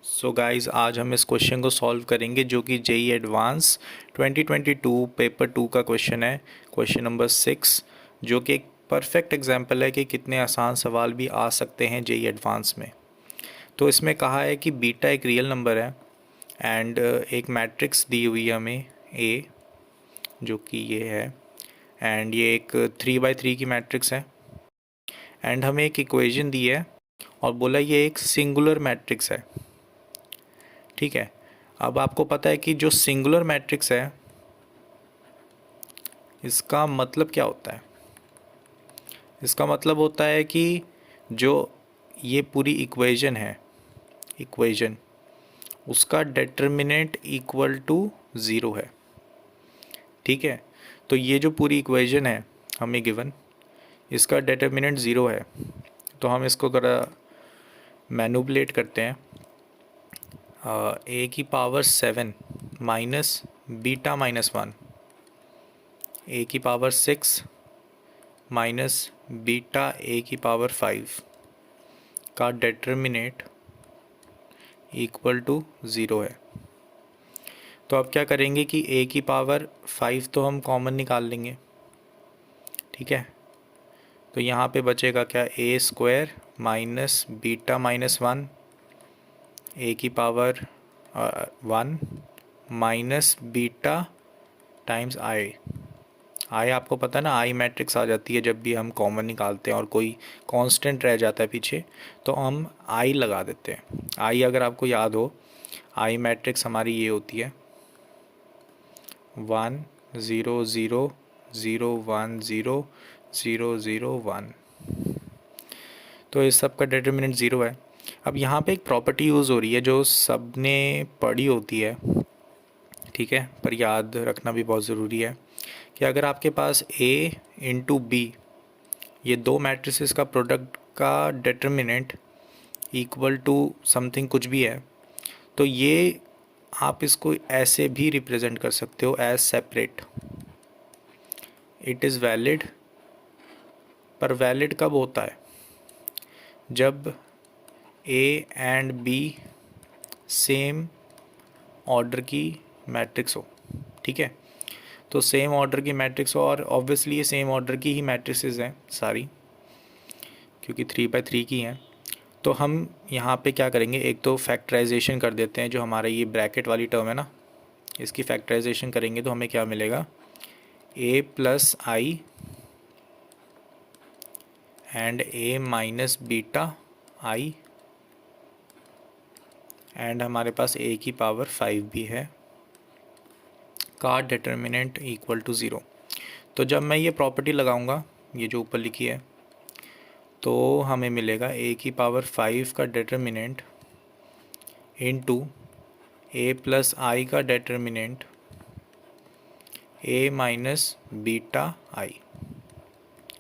So guys आज हम इस क्वेश्चन को सॉल्व करेंगे जो कि जेई एडवांस 2022 पेपर 2 का क्वेश्चन है, क्वेश्चन नंबर 6, जो कि एक परफेक्ट एग्जांपल है कि कितने आसान सवाल भी आ सकते हैं जेई एडवांस में। तो इसमें कहा है कि बीटा एक रियल नंबर है एंड एक मैट्रिक्स दी हुई है हमें ए, जो कि ये है, एंड ये एक 3x3 की मैट्रिक्स है एंड हमें एक इक्वेशन दी है और बोला ये एक सिंगुलर मैट्रिक्स है। ठीक है, अब आपको पता है कि जो सिंगुलर मैट्रिक्स है इसका मतलब क्या होता है। इसका मतलब होता है कि जो ये पूरी इक्वेशन है, इक्वेशन उसका डेटर्मिनेंट इक्वल टू ज़ीरो है। ठीक है, तो ये जो पूरी इक्वेशन है हमें गिवन, इसका डेटर्मिनेंट ज़ीरो है। तो हम इसको ज़रा मैनिपुलेट करते हैं। ए की power 7 minus beta minus 1, a की पावर 6 माइनस बीटा ए की पावर 5 का डेटर्मिनेंट इक्वल टू ज़ीरो है। तो अब क्या करेंगे कि ए की पावर 5 तो हम कॉमन निकाल लेंगे। ठीक है, तो यहाँ पे बचेगा क्या, a square minus beta minus 1 a की power 1 minus beta times i. I आपको पता है ना, आई मैट्रिक्स आ जाती है जब भी हम कॉमन निकालते हैं और कोई कांस्टेंट रह जाता है पीछे तो हम आई लगा देते हैं। आई अगर आपको याद हो, आई मैट्रिक्स हमारी ये होती है 1 0 0 0 1 0 0 0 1। तो इस सब का डिटर्मिनेंट ज़ीरो है। अब यहाँ पे एक प्रॉपर्टी यूज़ हो रही है जो सबने पढ़ी होती है, ठीक है, पर याद रखना भी बहुत ज़रूरी है कि अगर आपके पास A इंटू बी, ये दो मैट्रिसेस का प्रोडक्ट का डिटर्मिनेंट इक्वल टू समथिंग कुछ भी है, तो ये आप इसको ऐसे भी रिप्रेजेंट कर सकते हो as separate. It is valid, पर वैलिड कब होता है, जब A and B same order की मैट्रिक्स हो। ठीक है, तो सेम ऑर्डर की मैट्रिक्स हो और ऑब्वियसली ये सेम ऑर्डर की ही मैट्रिसेस हैं सारी, क्योंकि 3x3 की हैं। तो हम यहाँ पे क्या करेंगे, एक तो फैक्टराइजेशन कर देते हैं, जो हमारा ये ब्रैकेट वाली टर्म है ना, इसकी फैक्टराइजेशन करेंगे तो हमें क्या मिलेगा, a plus I and a minus beta I and हमारे पास a की पावर 5 भी है का डिटर्मिनेंट इक्वल टू ज़ीरो। तो जब मैं ये प्रॉपर्टी लगाऊंगा, ये जो ऊपर लिखी है, तो हमें मिलेगा a की पावर 5 का डिटर्मिनेंट इनटू a प्लस आई का डिटर्मिनेंट a माइनस बीटा आई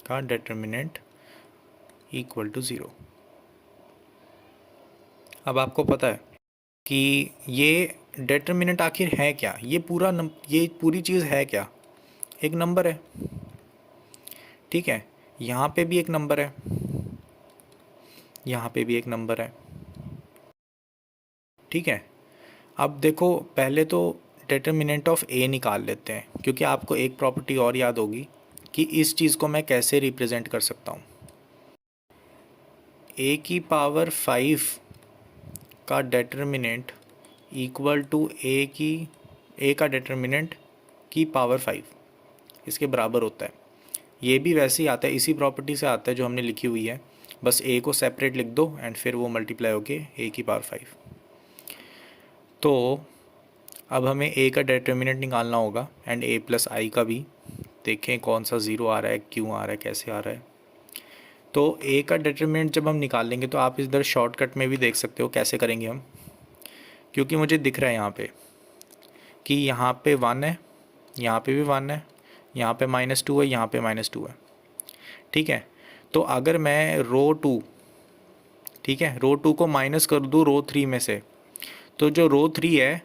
का डिटर्मिनेंट इक्वल टू ज़ीरो। अब आपको पता है कि ये डिटर्मिनेंट आखिर है क्या, ये ये पूरी चीज़ है क्या, एक नंबर है। ठीक है, यहाँ पे भी एक नंबर है, यहाँ पे भी एक नंबर है। ठीक है, अब देखो पहले तो डिटर्मिनेंट ऑफ ए निकाल लेते हैं, क्योंकि आपको एक प्रॉपर्टी और याद होगी कि इस चीज़ को मैं कैसे रिप्रेजेंट कर सकता हूँ। ए की पावर 5 का डिटर्मिनेंट इक्वल टू ए का डिटर्मिनेंट की पावर 5 इसके बराबर होता है। ये भी वैसे ही आता है, इसी प्रॉपर्टी से आता है जो हमने लिखी हुई है, बस ए को सेपरेट लिख दो एंड फिर वो मल्टीप्लाई होके ए की पावर 5। तो अब हमें ए का डिटर्मिनेंट निकालना होगा एंड ए प्लस आई का भी। देखें कौन सा ज़ीरो आ रहा है, क्यों आ रहा है, कैसे आ रहा है। तो ए का डिटर्मिनेंट जब हम निकालेंगे तो आप इधर शॉर्टकट में भी देख सकते हो कैसे करेंगे हम, क्योंकि मुझे दिख रहा है यहाँ पे कि यहाँ पे 1 है, यहाँ पे भी 1 है, यहाँ पे -2 है, यहाँ पे -2 है। ठीक है, तो अगर मैं रो 2, ठीक है, रो 2 को माइनस कर दूँ रो 3 में से, तो जो रो 3 है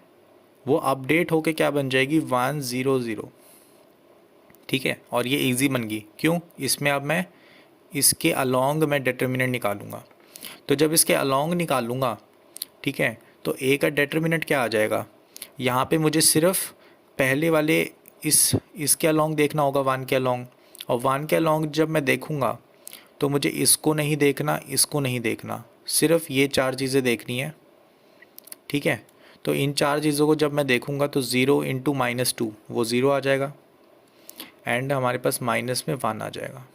वो अपडेट होके क्या बन जाएगी, 1 0 0। ठीक है, और ये इजी बन गई, क्यों, इसमें अब मैं इसके अलोंग मैं डिटर्मिनेंट निकालूंगा। तो जब इसके अलोंग निकालूंगा, ठीक है, तो ए का डिटर्मिनेंट क्या आ जाएगा, यहाँ पे मुझे सिर्फ पहले वाले इसके अलोंग देखना होगा, 1 के अलोंग, और 1 के अलोंग जब मैं देखूँगा तो मुझे इसको नहीं देखना, इसको नहीं देखना, सिर्फ ये 4 चीज़ें देखनी है। ठीक है, तो इन 4 चीज़ों को जब मैं देखूँगा तो 0 इंटू -2 वो 0 आ जाएगा, एंड हमारे पास माइनस में 1 आ जाएगा।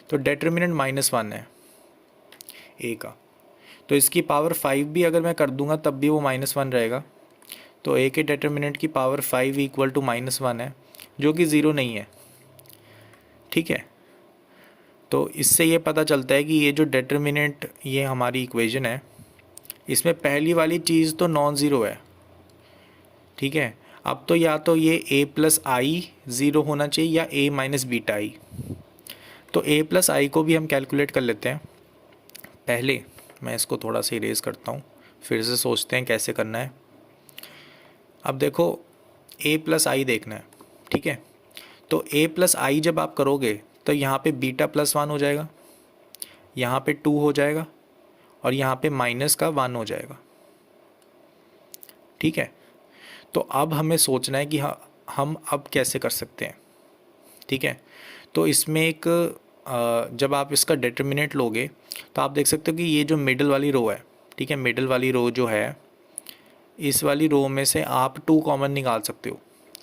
तो डिटर्मिनेंट -1 है ए का, तो इसकी पावर 5 भी अगर मैं कर दूंगा तब भी वो -1 रहेगा। तो ए के डिटर्मिनेंट की पावर 5 इक्वल टू -1 है, जो कि 0 नहीं है। ठीक है, तो इससे ये पता चलता है कि ये जो डिटर्मिनेंट, ये हमारी इक्वेशन है, इसमें पहली वाली चीज़ तो नॉन ज़ीरो है। ठीक है, अब तो या तो ये a प्लस आई ज़ीरो होना चाहिए या a माइनस बीटा आई। तो a प्लस आई को भी हम कैलकुलेट कर लेते हैं। पहले मैं इसको थोड़ा सा इरेज करता हूँ, फिर से सोचते हैं कैसे करना है। अब देखो a प्लस आई देखना है। ठीक है, तो a प्लस आई जब आप करोगे तो यहाँ पे बीटा प्लस 1 हो जाएगा, यहाँ पे 2 हो जाएगा, और यहाँ पे माइनस का 1 हो जाएगा। ठीक है, तो अब हमें सोचना है कि हम अब कैसे कर सकते हैं। ठीक है, तो इसमें एक जब आप इसका डिटर्मिनेंट लोगे तो आप देख सकते हो कि ये जो मिडल वाली रो है, ठीक है, मिडल वाली रो जो है, इस वाली रो में से आप 2 कॉमन निकाल सकते हो।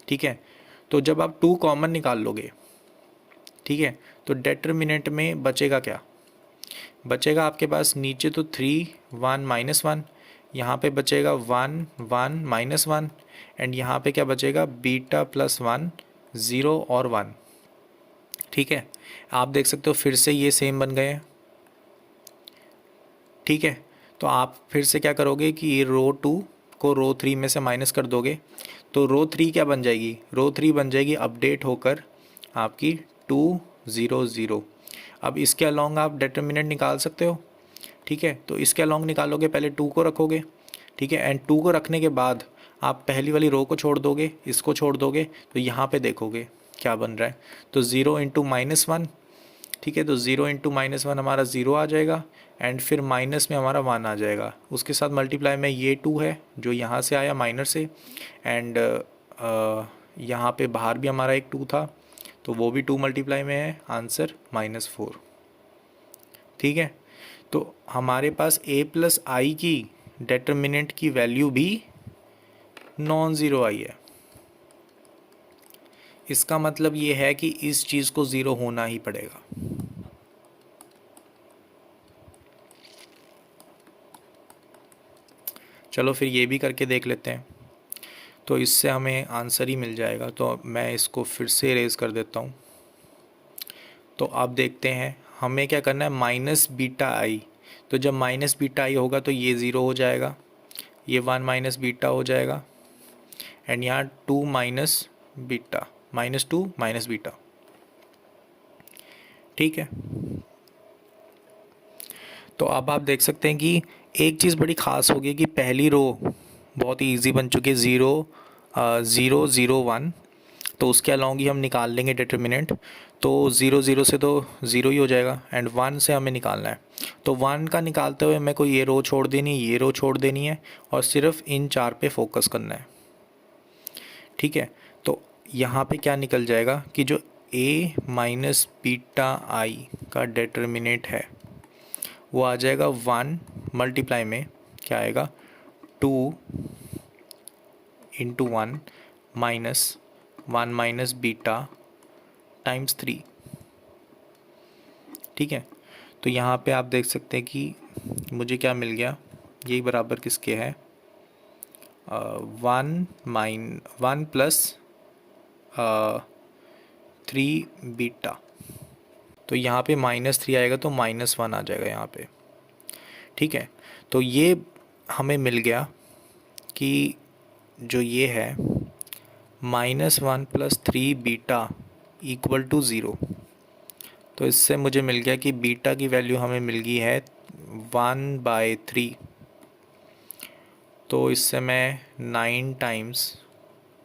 ठीक है, तो जब आप 2 कॉमन निकाल लोगे, ठीक है, तो डिटर्मिनेंट में बचेगा क्या, बचेगा आपके पास नीचे तो 3 1 -1, यहाँ पे बचेगा 1 1 -1, एंड यहाँ पे क्या बचेगा, बीटा प्लस 1 0 और 1। ठीक है, आप देख सकते हो फिर से ये सेम बन गए हैं। ठीक है, तो आप फिर से क्या करोगे कि ये रो 2 को रो 3 में से माइनस कर दोगे, तो रो 3 क्या बन जाएगी, रो 3 बन जाएगी अपडेट होकर आपकी 2 0 0। अब इसके अलोंग आप डिटर्मिनेंट निकाल सकते हो। ठीक है, तो इसके अलोंग निकालोगे, पहले 2 को रखोगे। ठीक है, एंड 2 को रखने के बाद आप पहली वाली रो को छोड़ दोगे, इसको छोड़ दोगे, तो यहाँ पे देखोगे क्या बन रहा है, तो 0 इंटू -1। ठीक है, तो 0 इंटू -1 हमारा 0 आ जाएगा, एंड फिर माइनस में हमारा 1 आ जाएगा। उसके साथ मल्टीप्लाई में ये 2 है जो यहाँ से आया माइनर से, एंड यहाँ पे बाहर भी हमारा एक 2 था, तो वो भी 2 मल्टीप्लाई में है, आंसर -4। ठीक है, तो हमारे पास a प्लस आई की डिटर्मिनेंट की वैल्यू भी नॉन ज़ीरो आई है। इसका मतलब ये है कि इस चीज़ को 0 होना ही पड़ेगा। चलो फिर ये भी करके देख लेते हैं, तो इससे हमें आंसर ही मिल जाएगा। तो मैं इसको फिर से इरेज कर देता हूँ। तो अब देखते हैं हमें क्या करना है, माइनस बीटा आई। तो जब माइनस बीटा आई होगा तो ये 0 हो जाएगा, ये 1 माइनस बीटा हो जाएगा, एंड यहाँ 2 माइनस बीटा, -2 माइनस बीटा। ठीक है, तो अब आप देख सकते हैं कि एक चीज़ बड़ी ख़ास होगी कि पहली रो बहुत ही ईजी बन चुकी है, 0 0 0 1, तो उसके अलाउंग ही हम निकाल लेंगे डिटर्मिनेंट। तो 0 0 से तो 0 ही हो जाएगा, एंड 1 से हमें निकालना है। तो 1 का निकालते हुए मेरे को ये रो छोड़ देनी, ये रो छोड़ देनी है, और सिर्फ इन 4 पे फोकस करना है। ठीक है, तो यहाँ पे क्या निकल जाएगा कि जो a माइनस बीटा आई का डिटर्मिनेंट है वो आ जाएगा 1 मल्टीप्लाई में क्या आएगा, 2 into 1 minus 1 minus beta times 3। ठीक है, तो यहाँ पे आप देख सकते हैं कि मुझे क्या मिल गया, यही बराबर किसके है, 1 प्लस 3 बीटा। तो यहाँ पे -3 आएगा तो -1 आ जाएगा यहाँ पे। ठीक है, तो ये हमें मिल गया कि जो ये है -1 प्लस 3 बीटा इक्वल टू 0। तो इससे मुझे मिल गया कि बीटा की वैल्यू हमें मिल गई है 1/3। तो इससे मैं 9 टाइम्स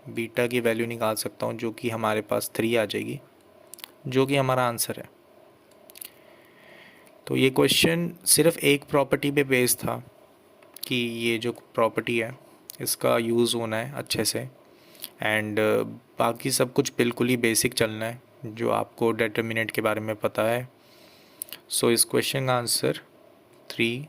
बीटा की वैल्यू निकाल सकता हूँ, जो कि हमारे पास 3 आ जाएगी, जो कि हमारा आंसर है। तो ये क्वेश्चन सिर्फ एक प्रॉपर्टी पे बेस्ड था कि ये जो प्रॉपर्टी है इसका यूज़ होना है अच्छे से, एंड बाकी सब कुछ बिल्कुल ही बेसिक चलना है जो आपको डिटर्मिनेंट के बारे में पता है। सो इस क्वेश्चन का आंसर 3